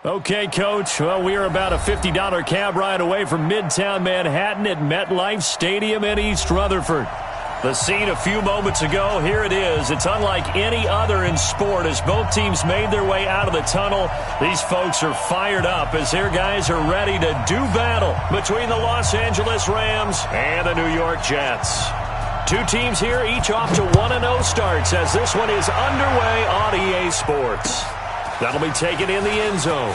Okay, Coach. Well, we are about a $50 cab ride away from Midtown Manhattan at MetLife Stadium in East Rutherford. The scene a few moments ago, here it is. It's unlike any other in sport as both teams made their way out of the tunnel. These folks are fired up as their guys are ready to do battle between the Los Angeles Rams and the New York Jets. Two teams here, each off to 1-0 starts as this one is underway on EA Sports. That'll be taken in the end zone.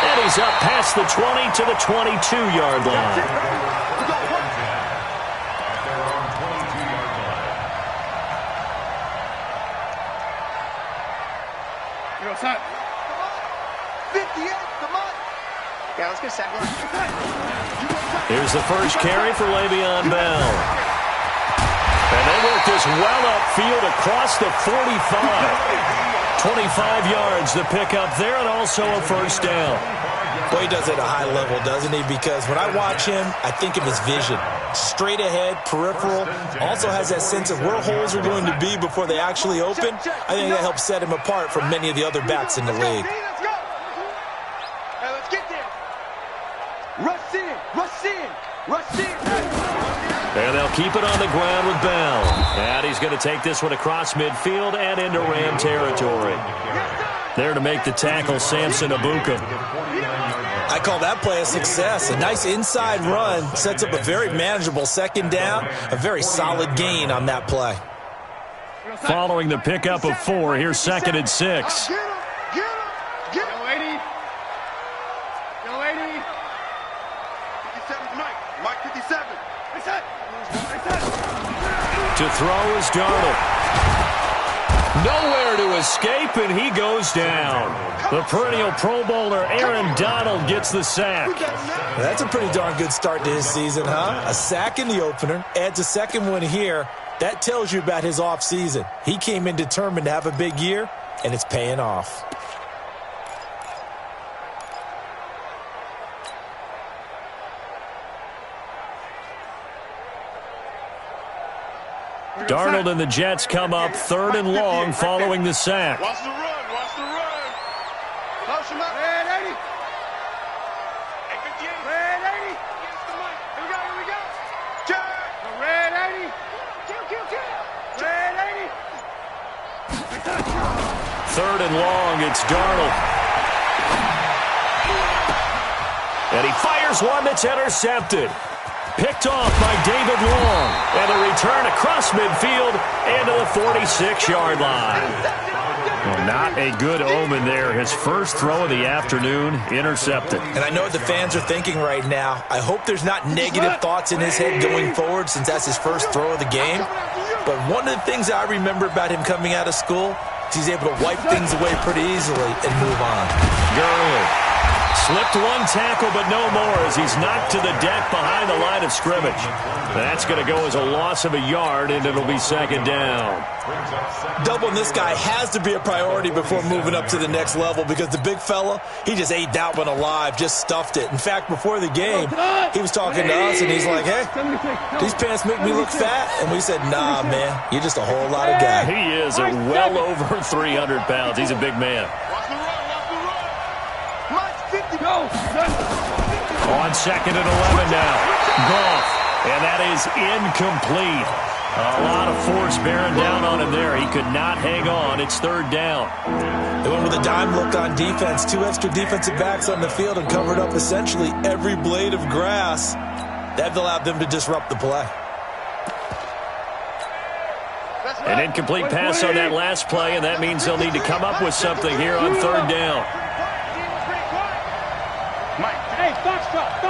And he's up past the 20 to the 22-yard line. Yo, son. 58, come on. Yeah, let's get second. Here's the first carry for Le'Veon Bell. And they work this well upfield across the 45. 25 yards to pick up there and also a first down. Well, he does it at a high level, doesn't he? Because when I watch him, I think of his vision. Straight ahead, peripheral. Also has that sense of where holes are going to be before they actually open. I think that helps set him apart from many of the other backs in the league. Let's go. Hey, let's get there. Rush in, rush in, rush in. And they'll keep it on the ground with Bell. And he's going to take this one across midfield and into Ram territory. There to make the tackle, Samson Abuka. I call that play a success. A nice inside run sets up a very manageable second down. A very solid gain on that play. Following the pickup of 4, here's 2nd and 6. Get him, get him. Yo, 80. Yo, 80. 57's Mike. Mike 57. To throw is Darnold. Nowhere to escape, and he goes down. The perennial Pro Bowler Aaron Donald gets the sack. That's a pretty darn good start to his season, huh? A sack in the opener, adds a second one here. That tells you about his offseason. He came in determined to have a big year, and it's paying off. Darnold and the Jets come up 3rd and long following the sack. Watch the run, watch the run. Close him up. Red 80. Hey, 58. Red 80. Against the mic. Here we go, here we go. Check. Red 80. Kill. Red 80. 3rd and long, it's Darnold. And he fires one that's intercepted. Picked off by David Long. And a return across midfield into the 46-yard line. Well, not a good omen there. His first throw of the afternoon intercepted. And I know what the fans are thinking right now. I hope there's not negative thoughts in his head going forward since that's his first throw of the game. But one of the things I remember about him coming out of school is he's able to wipe things away pretty easily and move on. Gurley slipped one tackle, but no more as he's knocked to the deck behind the line of scrimmage. That's going to go as a loss of a yard, and it'll be 2nd down. Doubling this guy has to be a priority before moving up to the next level because the big fella, he just ate that one alive, just stuffed it. In fact, before the game, he was talking to us, and he's like, hey, these pants make me look fat. And we said, nah, man, you're just a whole lot of guy. He is at well over 300 pounds. He's a big man. Go. On 2nd and 11 now. Goff. And that is incomplete. A lot of force bearing down on him there. He could not hang on. It's 3rd down. They went with a dime look on defense. 2 extra defensive backs on the field and covered up essentially every blade of grass. That allowed them to disrupt the play. An incomplete pass on that last play, and that means they'll need to come up with something here on 3rd down. Hey, Foxtrot.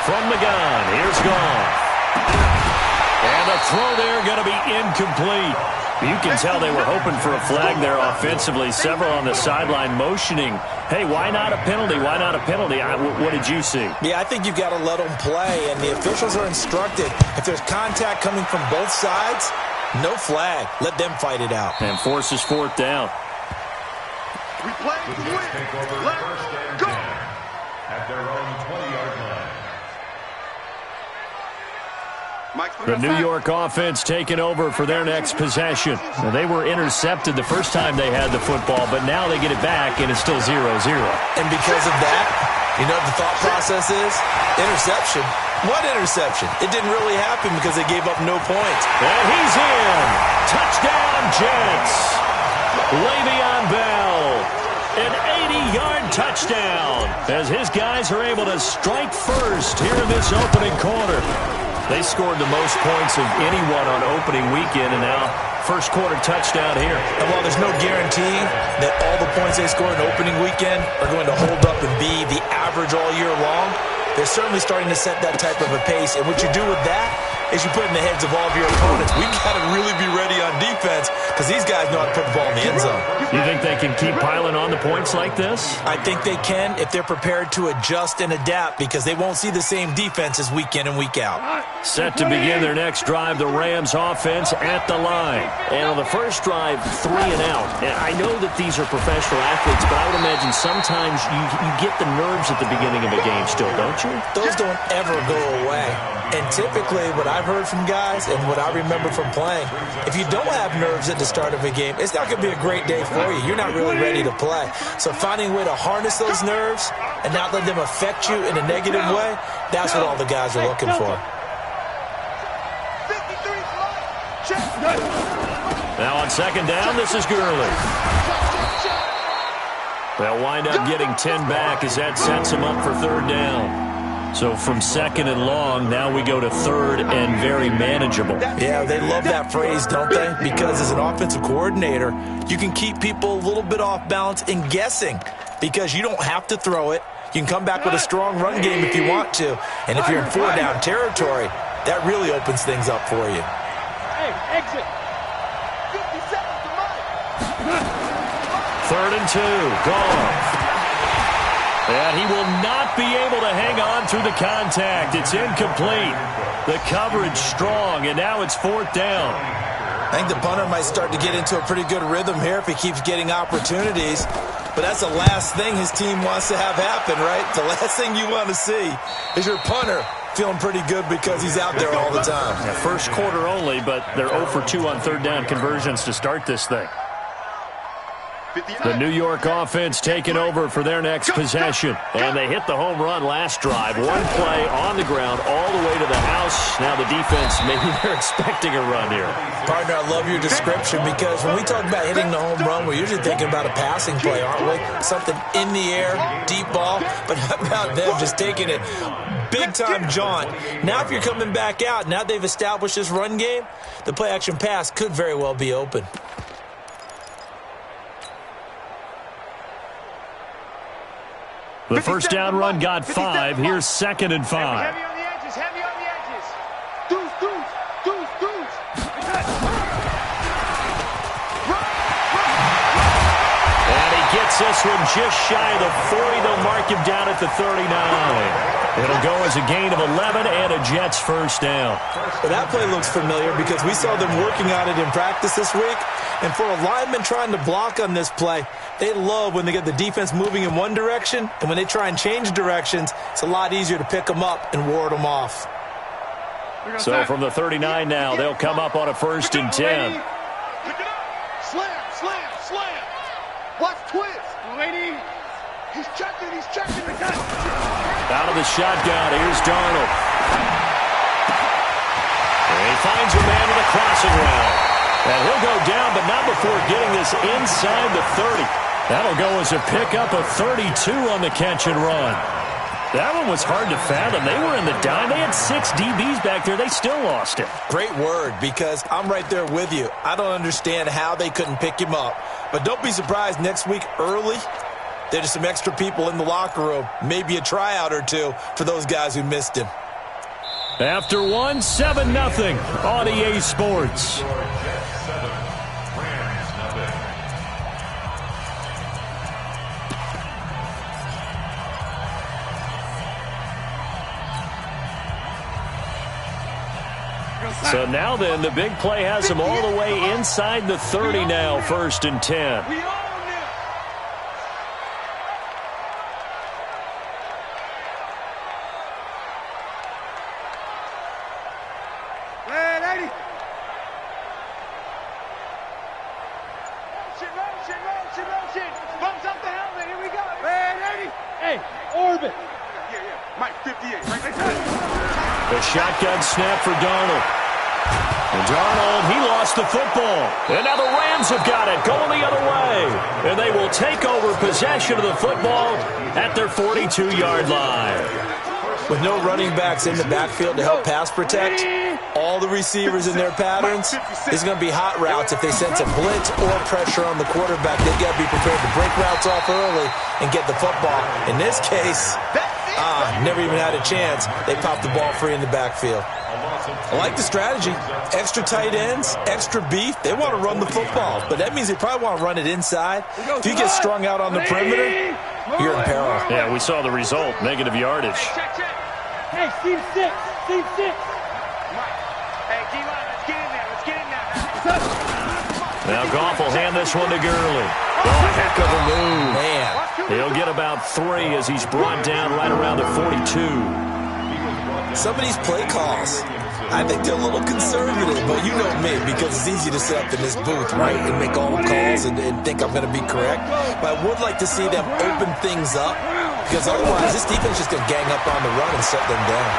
From the gun, here's Goff. And the throw there going to be incomplete. You can tell they were hoping for a flag there offensively. Several on the sideline motioning, hey, why not a penalty? Why not a penalty? What did you see? Yeah, I think you've got to let them play, and the officials are instructed. If there's contact coming from both sides, no flag. Let them fight it out. And forces 4th down. We play to win. Let's go. At their own 20-yard line. The New York offense taking over for their next possession. Now, they were intercepted the first time they had the football, but now they get it back, and it's still 0-0. And because of that, you know what the thought process is? Interception. What interception? It didn't really happen because they gave up no points. And he's in. Touchdown, Jets. Le'Veon Bell. An 80-yard touchdown as his guys are able to strike first here in this opening quarter. They scored the most points of anyone on opening weekend, and now first quarter touchdown here. And while there's no guarantee that all the points they score in opening weekend are going to hold up and be the average all year long, they're certainly starting to set that type of a pace. And what you do with that is you put in the heads of all of your opponents, we got to really be ready on defense because these guys know how to put the ball in the end zone. You think they can keep piling on the points like this? I think they can if they're prepared to adjust and adapt because they won't see the same defenses week in and week out. Set to begin their next drive, the Rams offense at the line. And on the first drive, 3 and out. And I know that these are professional athletes, but I would imagine sometimes you get the nerves at the beginning of a game still, don't you? Those don't ever go away. And typically what I've heard from guys and what I remember from playing, if you don't have nerves at the start of a game, it's not going to be a great day for you. You're not really ready to play. So finding a way to harness those nerves and not let them affect you in a negative way, that's what all the guys are looking for. Now on second down, this is Gurley. They'll wind up getting 10 back as that sets them up for third down. So from second and long, now we go to third and very manageable. Yeah, they love that phrase, don't they? Because as an offensive coordinator, you can keep people a little bit off balance and guessing because you don't have to throw it. You can come back with a strong run game if you want to. And if you're in 4-down territory, that really opens things up for you. Hey, exit. 50 seconds to mine. Third and 2, gone. And he will not be able to hang on through the contact. It's incomplete. The coverage strong, and now it's fourth down. I think the punter might start to get into a pretty good rhythm here if he keeps getting opportunities. But that's the last thing his team wants to have happen, right? The last thing you want to see is your punter feeling pretty good because he's out there all the time. Yeah, first quarter only, but they're 0 for 2 on third down conversions to start this thing. The New York offense taking over for their next possession. And they hit the home run last drive. One play on the ground all the way to the house. Now the defense, maybe they're expecting a run here. Partner, I love your description because when we talk about hitting the home run, we're usually thinking about a passing play, aren't we? Something in the air, deep ball. But how about them just taking it big-time jaunt? Now if you're coming back out, now they've established this run game, the play-action pass could very well be open. The first down run got 5. Here's second and 5. Heavy on the edges, heavy on the edges. Deuce. And he gets this one just shy of the 40. They'll mark him down at the 39. It'll go as a gain of 11 and a Jets first down. Well, that play looks familiar because we saw them working on it in practice this week. And for a lineman trying to block on this play, they love when they get the defense moving in one direction, and when they try and change directions, it's a lot easier to pick them up and ward them off. So from the 39 now, they'll come up on a first and 10. Pick it up. Slam. Watch twist. Lady. He's checking. Out of the shotgun, here's Darnold. And he finds a man with a crossing route. And he'll go down, but not before getting this inside the 30. That'll go as a pickup of 32 on the catch and run. That one was hard to fathom. They were in the dime. They had 6 DBs back there. They still lost it. Great word, because I'm right there with you. I don't understand how they couldn't pick him up. But don't be surprised next week early, there's some extra people in the locker room. Maybe a tryout or two for those guys who missed him. After one, 7-0 on EA Sports. So now then, the big play has them all the way inside the 30 now, first and 10. Motion. Bumps up the helmet. Here we go. Red 80. Hey, orbit. Yeah. Mike 58. Right there. The shotgun snap for Darnold. And Darnold, he lost the football. And now the Rams have got it, going the other way. And they will take over possession of the football at their 42-yard line. With no running backs in the backfield to help pass protect, all the receivers in their patterns, it's going to be hot routes if they sense a blitz or pressure on the quarterback. They've got to be prepared to break routes off early and get the football. In this case, never even had a chance. They popped the ball free in the backfield. I like the strategy. Extra tight ends, extra beef. They want to run the football, but that means they probably want to run it inside. If you get strung out on the perimeter, you're in peril. Yeah, we saw the result, negative yardage. Hey, Steve 6. Hey, D-line, let's get in there. Now Goff will hand this one to Gurley. Oh, a heck of a move. Man. He'll get about 3 as he's brought down right around the 42. Some of these play calls, I think they're a little conservative, but you know me, because it's easy to sit up in this booth, right, and make all the calls and think I'm going to be correct. But I would like to see them open things up, because otherwise this defense is just going to gang up on the run and shut them down.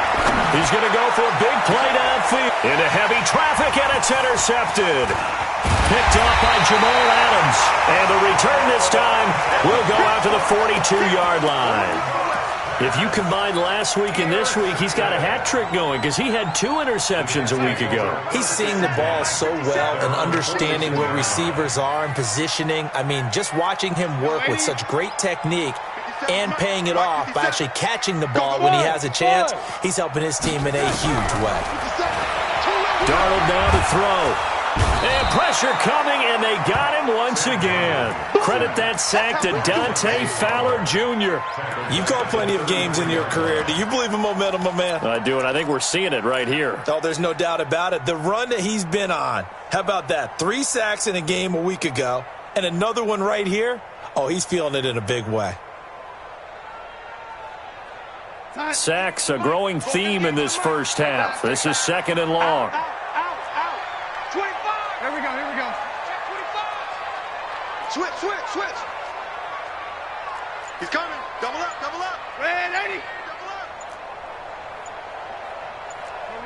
He's going to go for a big play downfield. Into heavy traffic, and it's intercepted. Picked off by Jamal Adams. And the return this time will go out to the 42-yard line. If you combine last week and this week, he's got a hat trick going because he had 2 interceptions a week ago. He's seeing the ball so well and understanding where receivers are and positioning. I mean, just watching him work with such great technique and paying it off by actually catching the ball when he has a chance, he's helping his team in a huge way. Darnold now to throw. And pressure coming, and they got him once again. Credit that sack to Dante Fowler Jr. You've called plenty of games in your career. Do you believe in momentum, my man? I do, and I think we're seeing it right here. Oh, there's no doubt about it. The run that he's been on, how about that? 3 sacks in a game a week ago, and another one right here. Oh, he's feeling it in a big way. Sacks, a growing theme in this first half. This is 2nd and long. Here we go. Switch. He's coming. Double up. Red 80. Double up.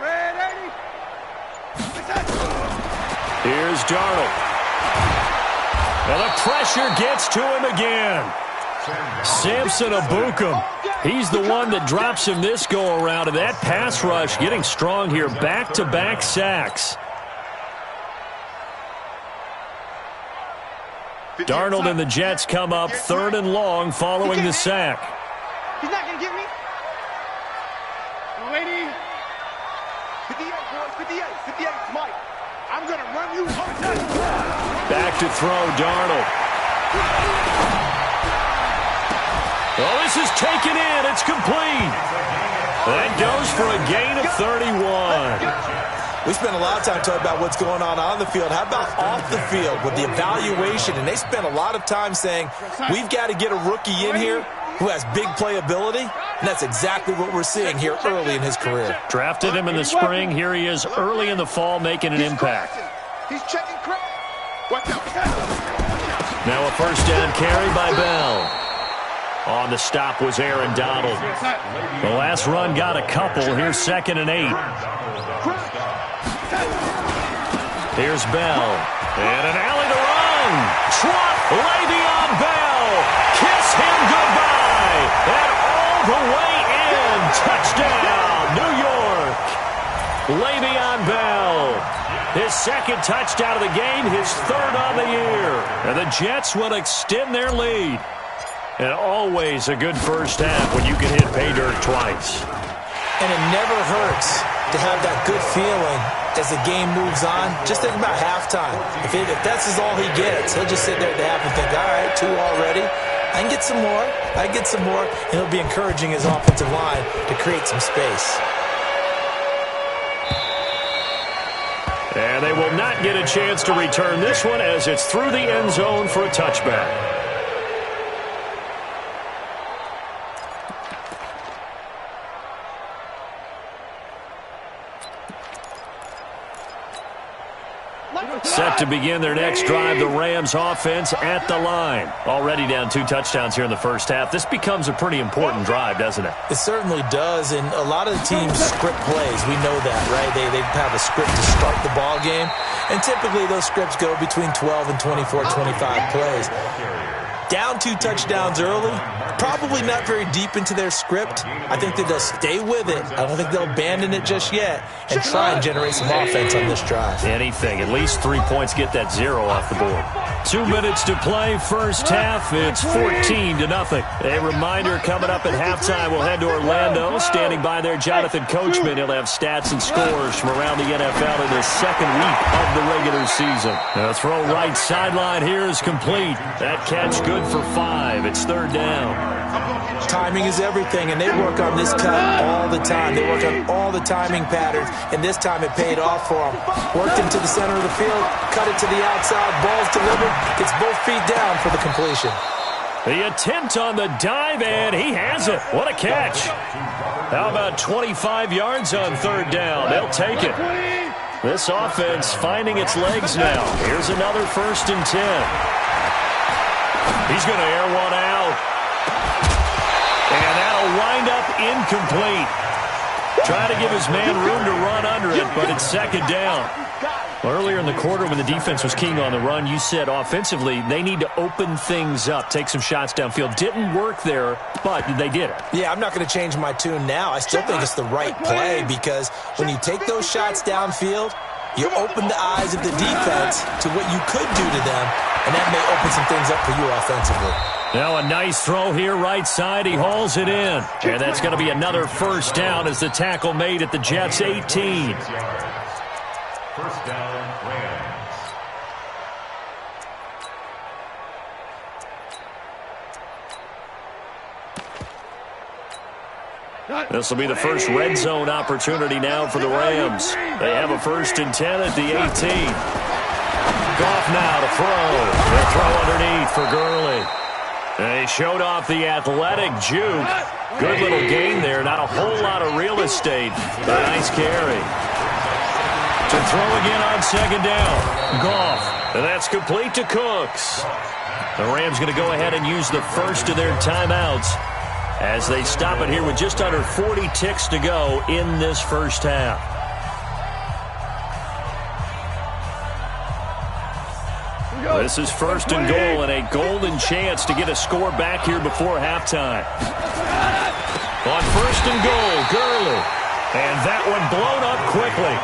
Red 80. Here's Darnold. And the pressure gets to him again. Samson Abukum. He's the one that drops him this go-around. And that pass rush getting strong here. Back-to-back sacks. Darnold and the Jets come up 3rd and long following the sack. He's not going to get me. Lady. 58, boys. 58. Mike. I'm going to run you home. Back to throw, Darnold. Oh, this is taken in. It's complete. That goes for a gain of 31. We spent a lot of time talking about what's going on the field. How about off the field with the evaluation? And they spent a lot of time saying, we've got to get a rookie in here who has big playability. And that's exactly what we're seeing here early in his career. Drafted him in the spring. Here he is early in the fall making an impact. He's checking crap. Now a first down carry by Bell. On the stop was Aaron Donald. The last run got a couple. Here's 2nd and 8. Here's Bell. And an alley to run. Trot Le'Veon Bell. Kiss him goodbye. And all the way in. Touchdown, New York. Le'Veon Bell. His 2nd touchdown of the game. His 3rd on the year. And the Jets will extend their lead. And always a good first half when you can hit pay dirt twice. And it never hurts to have that good feeling as the game moves on. Just think about halftime. If that's all he gets, he'll just sit there at the half and think, all right, 2 already. I can get some more. And he'll be encouraging his offensive line to create some space. And they will not get a chance to return this one as it's through the end zone for a touchback. Set Set to begin their next drive, the Rams offense at the line. Already down 2 touchdowns here in the first half. This becomes a pretty important drive, doesn't it? It certainly does, and a lot of the teams script plays. We know that, right? They have a script to start the ball game, and typically those scripts go between 12 and 24, 25 plays. Down 2 touchdowns early, probably not very deep into their script. I think that they'll stay with it. I don't think they'll abandon it just yet and try and generate some offense on this drive. Anything. At least 3 points, get that 0 off the board. 2 minutes to play, first half. It's 14-0. A reminder, coming up at halftime, we'll head to Orlando. Standing by there, Jonathan Coachman. He'll have stats and scores from around the NFL in the second week of the regular season. The throw right sideline here is complete. That catch good for 5. It's 3rd down. Timing is everything, and they work on this cut all the time. They work on all the timing patterns, and this time it paid off for them. Worked into the center of the field, cut it to the outside, ball's delivered, gets both feet down for the completion. The attempt on the dive, and he has it. What a catch. How about 25 yards on 3rd down? They'll take it. This offense finding its legs now. Here's another 1st and 10. He's going to air one out. And that'll wind up incomplete. Trying to give his man room to run under it, but it's 2nd down. Earlier in the quarter when the defense was keying on the run, you said offensively they need to open things up, take some shots downfield. Didn't work there, but they did it. Yeah, I'm not going to change my tune now. I still think it's the right play because when you take those shots downfield, you open the eyes of the defense to what you could do to them, and that may open some things up for you offensively. Now a nice throw here, right side. He hauls it in. And that's going to be another 1st down as the tackle made at the Jets' 18. 1st down, Rams. This will be the first red zone opportunity now for the Rams. They have a 1st and 10 at the 18. Goff now to throw. They'll throw underneath for Gurley. They showed off the athletic juke. Good little gain there. Not a whole lot of real estate. But nice carry. To throw again on 2nd down. Goff. And that's complete to Cooks. The Rams going to go ahead and use the first of their timeouts as they stop it here with just under 40 ticks to go in this first half. This is 1st and goal and a golden chance to get a score back here before halftime. On 1st and goal, Gurley. And that one blown up quickly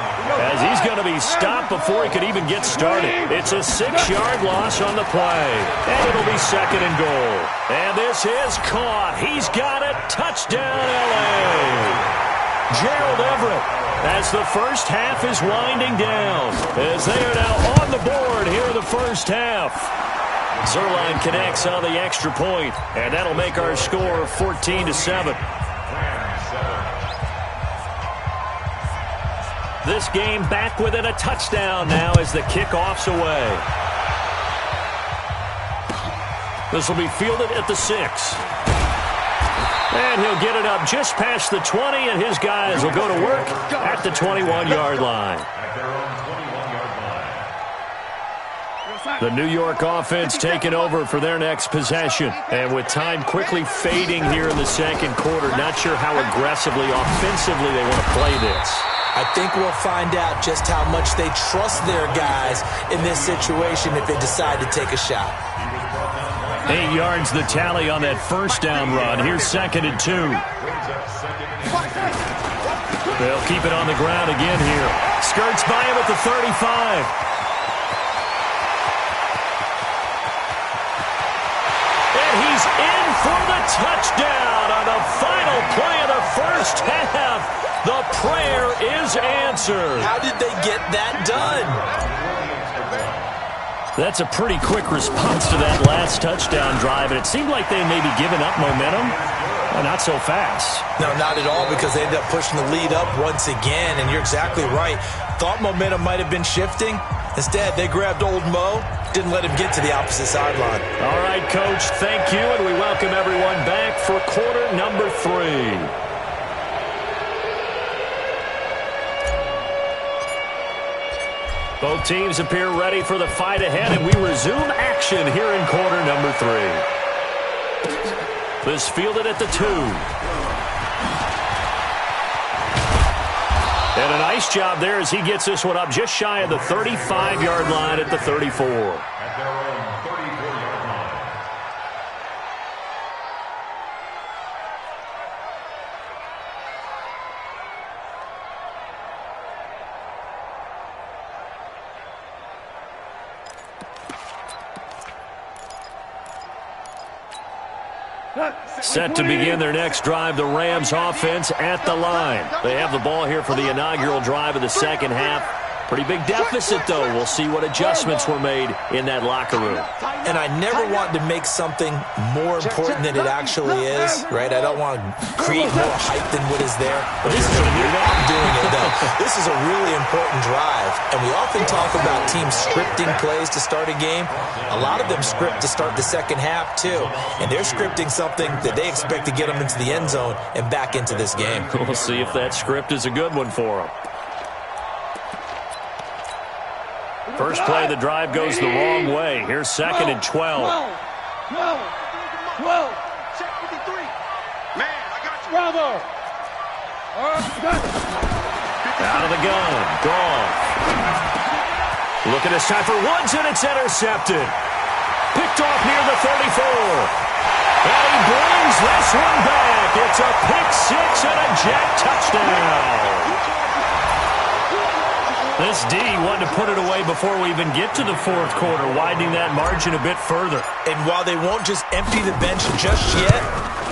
as he's going to be stopped before he could even get started. It's a 6-yard loss on the play. And it'll be 2nd and goal. And this is caught. He's got it. Touchdown, L.A. Gerald Everett, as the first half is winding down, as they are now on the board here in the first half. Zerline connects on the extra point, and that'll make our score 14-7. This game back within a touchdown now as the kickoff's away. This will be fielded at the 6. And he'll get it up just past the 20, and his guys will go to work at the 21-yard line. The New York offense taking over for their next possession. And with time quickly fading here in the second quarter, not sure how aggressively, offensively they want to play this. I think we'll find out just how much they trust their guys in this situation if they decide to take a shot. 8 yards the tally on that 1st down run. Here's 2nd and 2. They'll keep it on the ground again here. Skirts by him at the 35. And he's in for the touchdown on the final play of the first half. The prayer is answered. How did they get that done? That's a pretty quick response to that last touchdown drive, and it seemed like they may be giving up momentum. Well, not so fast. No, not at all, because they ended up pushing the lead up once again, and you're exactly right. Thought momentum might have been shifting. Instead, they grabbed old Mo, didn't let him get to the opposite sideline. All right, Coach, thank you, and we welcome everyone back for quarter number 3. Both teams appear ready for the fight ahead, and we resume action here in quarter number 3. This fielded at the 2. And a nice job there as he gets this one up just shy of the 35-yard line at the 34. At their own 34-yard line. Set to begin their next drive, the Rams offense at the line. They have the ball here for the inaugural drive of the second half. Pretty big deficit, though. We'll see what adjustments were made in that locker room. And I never want to make something more important than it actually is, right? I don't want to create more hype than what is there. But this is I'm doing it, though. This is a really important drive. And we often talk about teams scripting plays to start a game. A lot of them script to start the second half, too. And they're scripting something that they expect to get them into the end zone and back into this game. We'll see if that script is a good one for them. First play of the drive goes the wrong way. Here's second and 12. 12. Check 53. Man, I got you. Bravo. Out of the gun. Goff. Looking this time for Woods, and it's intercepted. Picked off near the 34. And he brings this one back. It's a pick six and a jet touchdown. This D wanted to put it away before we even get to the fourth quarter, widening that margin a bit further. And while they won't just empty the bench just yet,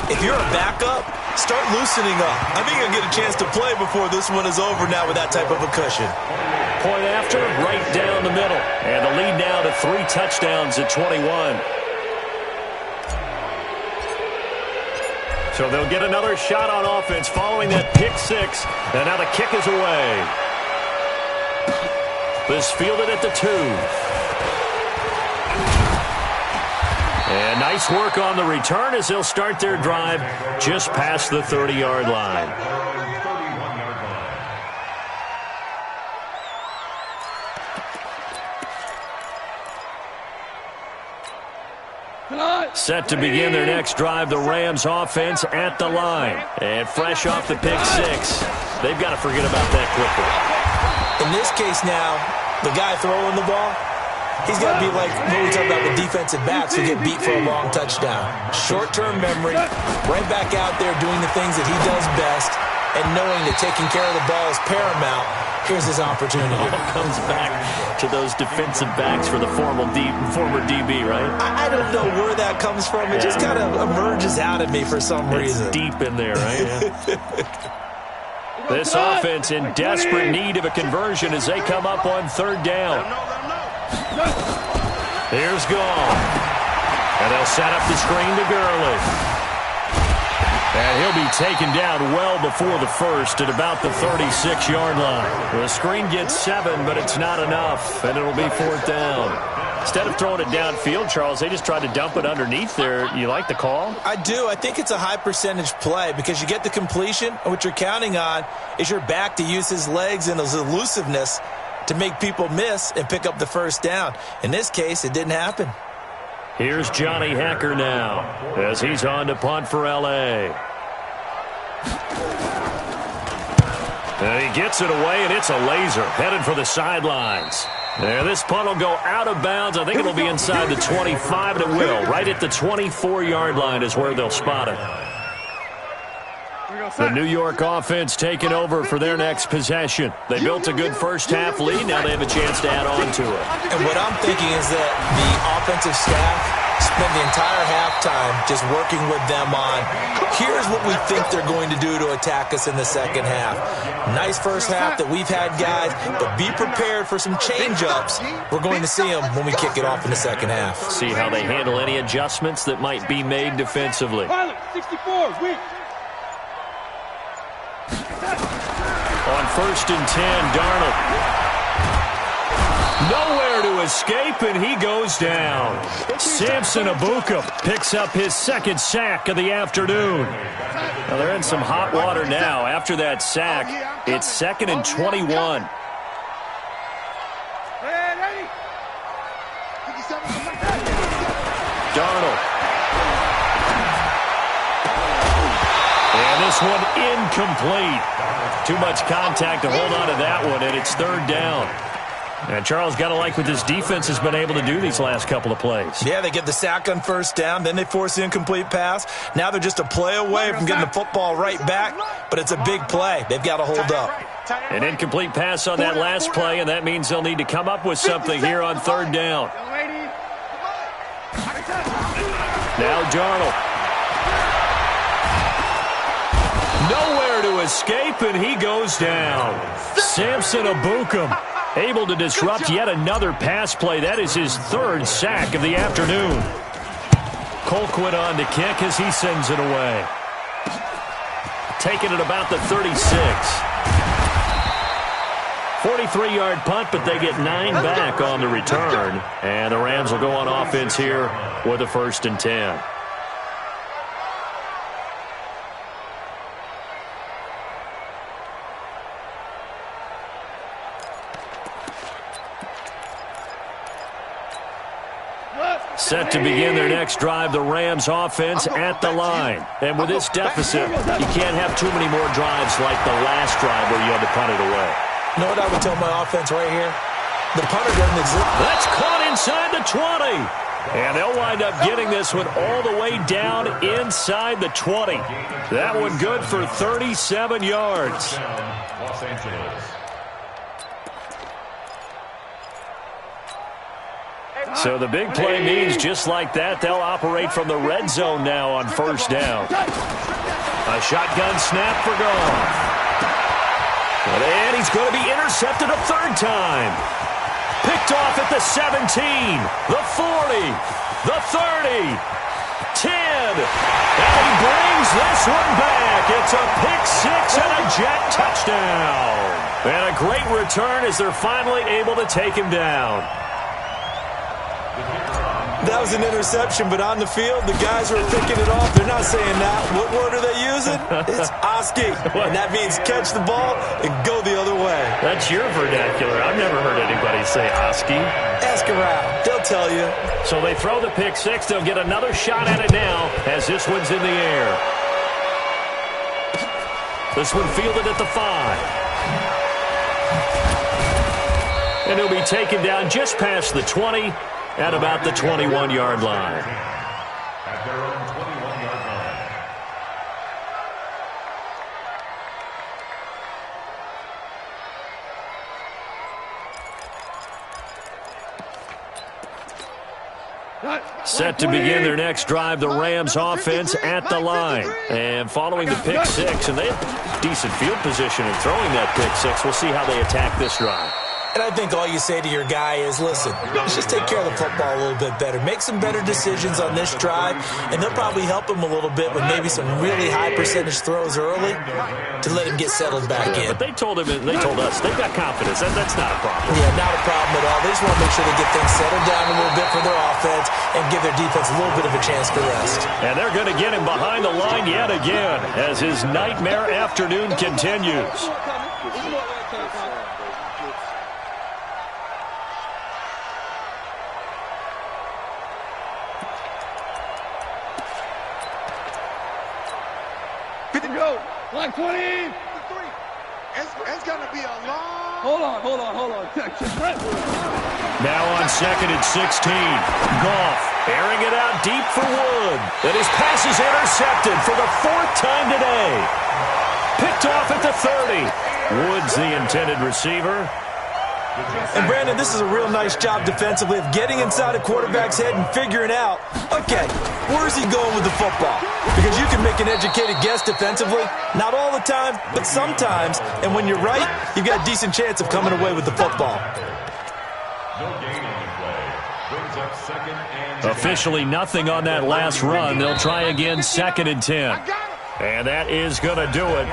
if you're a backup, start loosening up. I think you'll get a chance to play before this one is over now with that type of a cushion. Point after, right down the middle. And the lead now to 3 touchdowns at 21. So they'll get another shot on offense following that pick six. And now the kick is away. This fielded at the 2. And nice work on the return as they'll start their drive just past the 30-yard line. Set to begin their next drive, the Rams offense at the line. And fresh off the pick six, they've got to forget about that quickly. In this case now, the guy throwing the ball, he's got to be like what we talk about with defensive backs who get beat for a long touchdown. Short-term memory, right back out there doing the things that he does best, and knowing that taking care of the ball is paramount. Here's his opportunity. All comes back to those defensive backs for the former DB, right? I don't know where that comes from. It just kind of emerges out of me for some reason. It's deep in there, right? Yeah. This offense in desperate need of a conversion as they come up on third down. Here's Goff. And they'll set up the screen to Gurley. And he'll be taken down well before the first at about the 36-yard line. The screen gets 7, but it's not enough, and it'll be fourth down. Instead of throwing it downfield, Charles, they just tried to dump it underneath there. You like the call? I do. I think it's a high-percentage play because you get the completion, and what you're counting on is your back to use his legs and his elusiveness to make people miss and pick up the first down. In this case, it didn't happen. Here's Johnny Hacker now as he's on to punt for L.A. And he gets it away, and it's a laser headed for the sidelines. There, this punt will go out of bounds. I think it'll be inside the 25, and it will. Right at the 24-yard line is where they'll spot it. The New York offense taking over for their next possession. They built a good first-half lead. Now they have a chance to add on to it. And what I'm thinking is that the offensive staff spent the entire halftime just working with them on, here's what we think they're going to do to attack us in the second half. Nice first half that we've had, guys, but be prepared for some change-ups. We're going to see them when we kick it off in the second half. See how they handle any adjustments that might be made defensively. 64, weak. On first and 10, Darnold. Nowhere to escape, and he goes down. Samson Abuka picks up his second sack of the afternoon. Well, they're in some hot water now. After that sack, it's second and 21. Darnold. And this one incomplete. Too much contact to hold on to that one, and it's third down. And Charles, got to like what this defense has been able to do these last couple of plays. Yeah, they get the sack on first down, then they force the incomplete pass. Now they're just a play away from getting the football right back, but it's a big play. They've got to hold up. An incomplete pass on that last play, and that means they'll need to come up with something here on third down. Now Darnold. Nowhere to escape, and he goes down. Samson Ebukam able to disrupt yet another pass play. That is his third sack of the afternoon. Colquitt on to kick as he sends it away. Taking it about the 36. 43-yard punt, but they get 9 back on the return. And the Rams will go on offense here with a 1st and 10. Set to begin their next drive, the Rams offense at the line. And with this deficit, you can't have too many more drives like the last drive where you had to punt it away. You know what I would tell my offense right here? The punter doesn't exist. That's caught inside the 20. And they'll wind up getting this one all the way down inside the 20. That one good for 37 yards. Los Angeles. So the big play means just like that, they'll operate from the red zone now on first down. A shotgun snap for Goff. And he's going to be intercepted a third time. Picked off at the 17, the 40, the 30, 10. And he brings this one back. It's a pick six and a jet touchdown. And a great return as they're finally able to take him down. That was an interception, but on the field, the guys who are picking it off, they're not saying that. What word are they using? It's Oski, and that means catch the ball and go the other way. That's your vernacular. I've never heard anybody say Oski. Ask around. They'll tell you. So they throw the pick six. They'll get another shot at it now as this one's in the air. This one fielded at the 5. And he'll be taken down just past the 20. At about the 21-yard line. At their own 21-yard line. Set to begin their next drive, the Rams offense at the line. And following the pick six, and they have decent field position in throwing that pick six. We'll see how they attack this drive. And I think all you say to your guy is, listen, let's just take care of the football a little bit better. Make some better decisions on this drive, and they'll probably help him a little bit with maybe some really high percentage throws early to let him get settled back in. But they told us they've got confidence. That's not a problem. Yeah, not a problem at all. They just want to make sure they get things settled down a little bit for their offense and give their defense a little bit of a chance to rest. And they're going to get him behind the line yet again as his nightmare afternoon continues. Line 20. It's going to be a long... Hold on. Now on second and 16. Goff airing it out deep for Wood. And his pass is intercepted for the 4th time today. Picked off at the 30. Wood's the intended receiver. And, Brandon, this is a real nice job defensively of getting inside a quarterback's head and figuring out, okay, where's he going with the football? Because you can make an educated guess defensively, not all the time, but sometimes. And when you're right, you've got a decent chance of coming away with the football. No gain on the play. Brings up 2nd and 10. Officially nothing on that last run. They'll try again 2nd and 10. And that is going to do it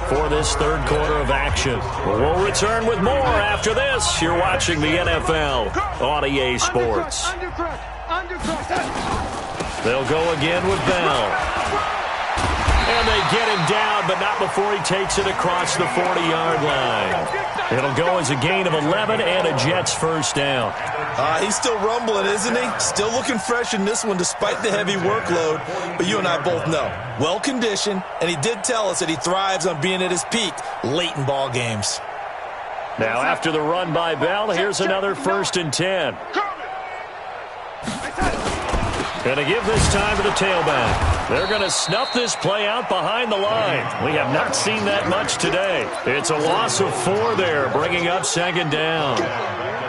for this third quarter of action. We'll return with more after this. You're watching the NFL on EA Sports. They'll go again with Bell. And they get him down, but not before he takes it across the 40-yard line. It'll go as a gain of 11 and a Jets first down. He's still rumbling, isn't he? Still looking fresh in this one despite the heavy workload. But you and I both know, well-conditioned, and he did tell us that he thrives on being at his peak late in ball games. Now after the run by Bell, here's another 1st and 10. Going to give this time to the tailback. They're going to snuff this play out behind the line. We have not seen that much today. It's a loss of 4 there, bringing up 2nd down.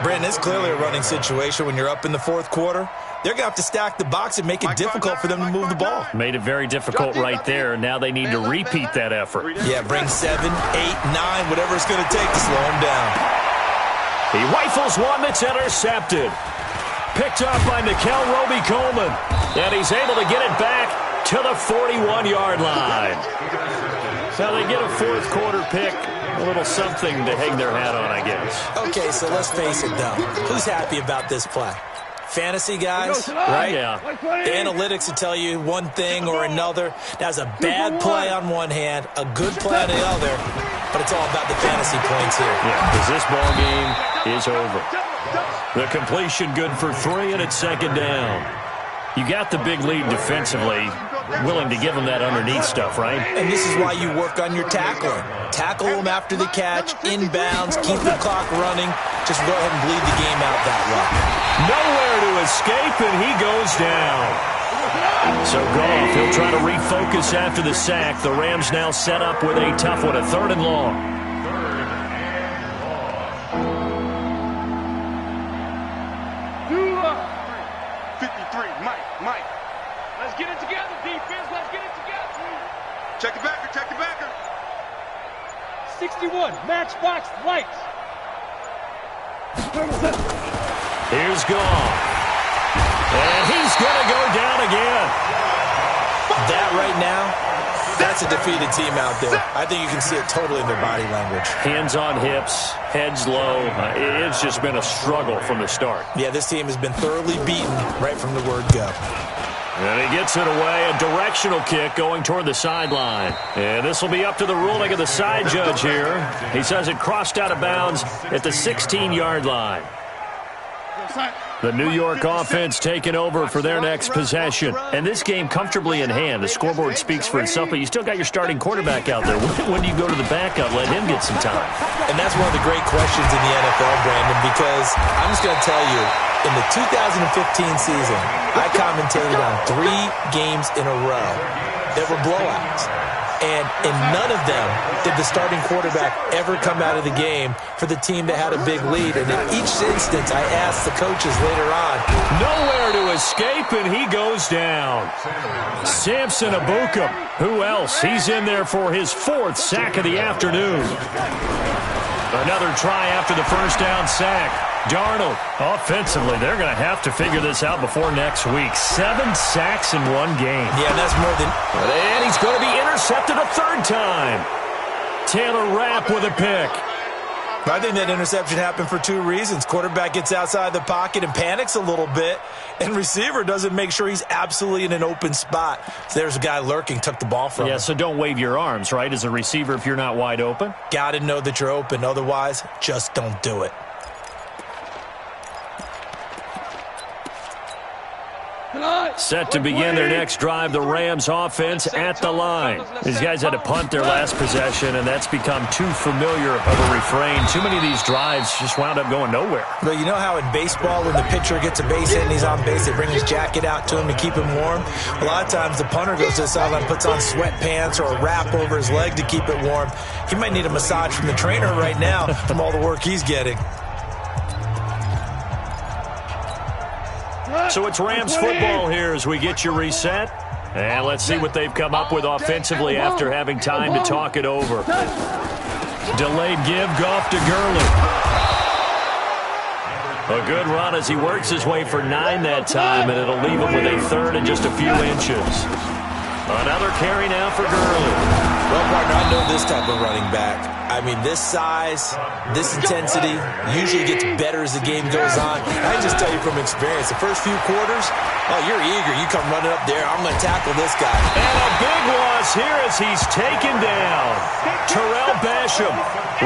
Brandon, it's clearly a running situation when you're up in the 4th quarter. They're going to have to stack the box and make it difficult for them to move the ball. Made it very difficult right there. Now they need to repeat that effort. Yeah, bring 7, 8, 9, whatever it's going to take to slow him down. He rifles one that's intercepted. Picked up by Nickel Roby-Coleman. And he's able to get it back to the 41-yard line. So they get a 4th quarter pick. A little something to hang their hat on, I guess. Okay, so let's face it, though. Who's happy about this play? Fantasy guys, right? Yeah. The analytics will tell you one thing or another. That's a bad play on one hand, a good play on the other, but it's all about the fantasy points here. Yeah, because this ball game is over. The completion good for 3, and it's 2nd down. You got the big lead defensively, willing to give them that underneath stuff, right? And this is why you work on your tackling. Tackle them after the catch, inbounds, keep the clock running. Just go ahead and bleed the game out that way. Nowhere to escape, and he goes down. So Goff, he'll try to refocus after the sack. The Rams now set up with a tough one, a 3rd and long. Mike. Let's get it together, defense. Let's get it together. Check the backer. Check the backer. 61, matchbox lights. Here's Goff. And he's going to go down again. That right now, that's a defeated team out there. I think you can see it totally in their body language. Hands on hips, heads low. It's just been a struggle from the start. Yeah, this team has been thoroughly beaten right from the word go. And he gets it away, a directional kick going toward the sideline. And this will be up to the ruling of the side judge here. He says it crossed out of bounds at the 16-yard line. The New York offense taking over for their next possession. And this game comfortably in hand. The scoreboard speaks for itself, but you still got your starting quarterback out there. When do you go to the backup? Let him get some time. And that's one of the great questions in the NFL, Brandon, because I'm just going to tell you, in the 2015 season, I commentated on 3 games in a row that were blowouts. And in none of them did the starting quarterback ever come out of the game for the team that had a big lead. And in each instance, I asked the coaches later on. Nowhere to escape, and he goes down. Samson Ebukam. Who else? He's in there for his 4th sack of the afternoon. Another try after the first down sack. Darnold, offensively, they're going to have to figure this out before next week. 7 sacks in 1 game. Yeah, that's more than... And he's going to be intercepted a 3rd time. Taylor Rapp with a pick. I think that interception happened for 2 reasons. Quarterback gets outside the pocket and panics a little bit, and receiver doesn't make sure he's absolutely in an open spot. So there's a guy lurking, took the ball from him. Yeah, so don't wave your arms, right, as a receiver if you're not wide open? Got to know that you're open. Otherwise, just don't do it. Set to begin their next drive, the Rams offense at the line. These guys had to punt their last possession, and that's become too familiar of a refrain. Too many of these drives just wound up going nowhere. But you know how in baseball, when the pitcher gets a base hit and he's on base, they bring his jacket out to him to keep him warm? A lot of times the punter goes to the sideline, puts on sweatpants or a wrap over his leg to keep it warm. He might need a massage from the trainer right now from all the work he's getting. So it's Rams football here as we get you reset. And let's see what they've come up with offensively after having time to talk it over. Delayed give, Goff to Gurley. A good run as he works his way for 9 that time, and it'll leave him with a 3rd and just a few inches. Another carry now for Gurley. Well, partner, I know this type of running back. I mean, this size, this intensity usually gets better as the game goes on. I can just tell you from experience, the first few quarters, oh, you're eager. You come running up there. I'm going to tackle this guy. And a big loss here as he's taken down. Terrell Basham.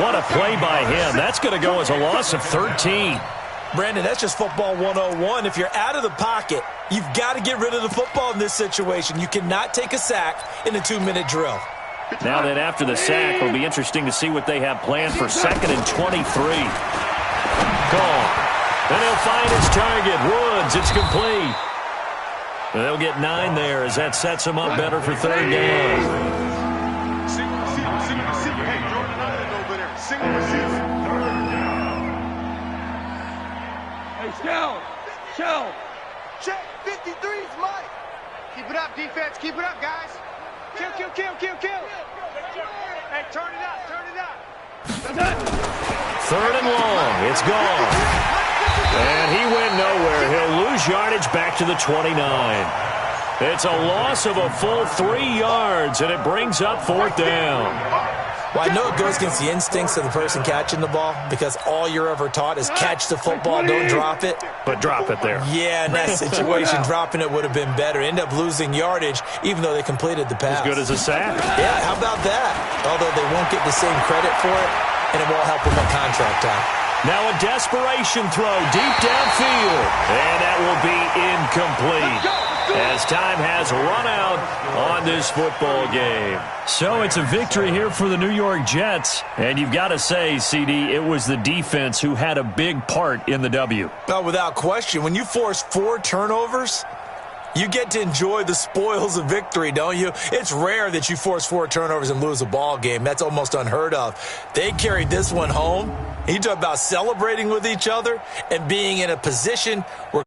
What a play by him. That's going to go as a loss of 13. Brandon, that's just football 101. If you're out of the pocket, you've got to get rid of the football in this situation. You cannot take a sack in a 2-minute drill. Now that after the sack, it'll be interesting to see what they have planned for 2nd and 23. Gone. Then he'll find his target. Woods, it's complete. They'll get 9 there as that sets them up better for 3rd down. Single receiver. Hey, Jordan Island over there. Single receiver. Hey, Shell. Check. 53's Mike. Keep it up, defense. Keep it up, guys. Kill. Hey, turn it up. 3rd and long. It's gone. And he went nowhere. He'll lose yardage back to the 29. It's a loss of a full 3 yards, and it brings up 4th down. Well, I know it goes against the instincts of the person catching the ball because all you're ever taught is catch the football, don't drop it. But drop it there. Yeah, in that situation, dropping it would have been better. End up losing yardage, even though they completed the pass. As good as a sack. Yeah, how about that? Although they won't get the same credit for it, and it won't help them at contract time. Now a desperation throw deep downfield. And that will be incomplete as time has run out on this football game. So it's a victory here for the New York Jets. And you've got to say, CD, it was the defense who had a big part in the W. Oh, without question. When you force 4 turnovers, you get to enjoy the spoils of victory, don't you? It's rare that you force 4 turnovers and lose a ball game. That's almost unheard of. They carried this one home. You talk about celebrating with each other and being in a position where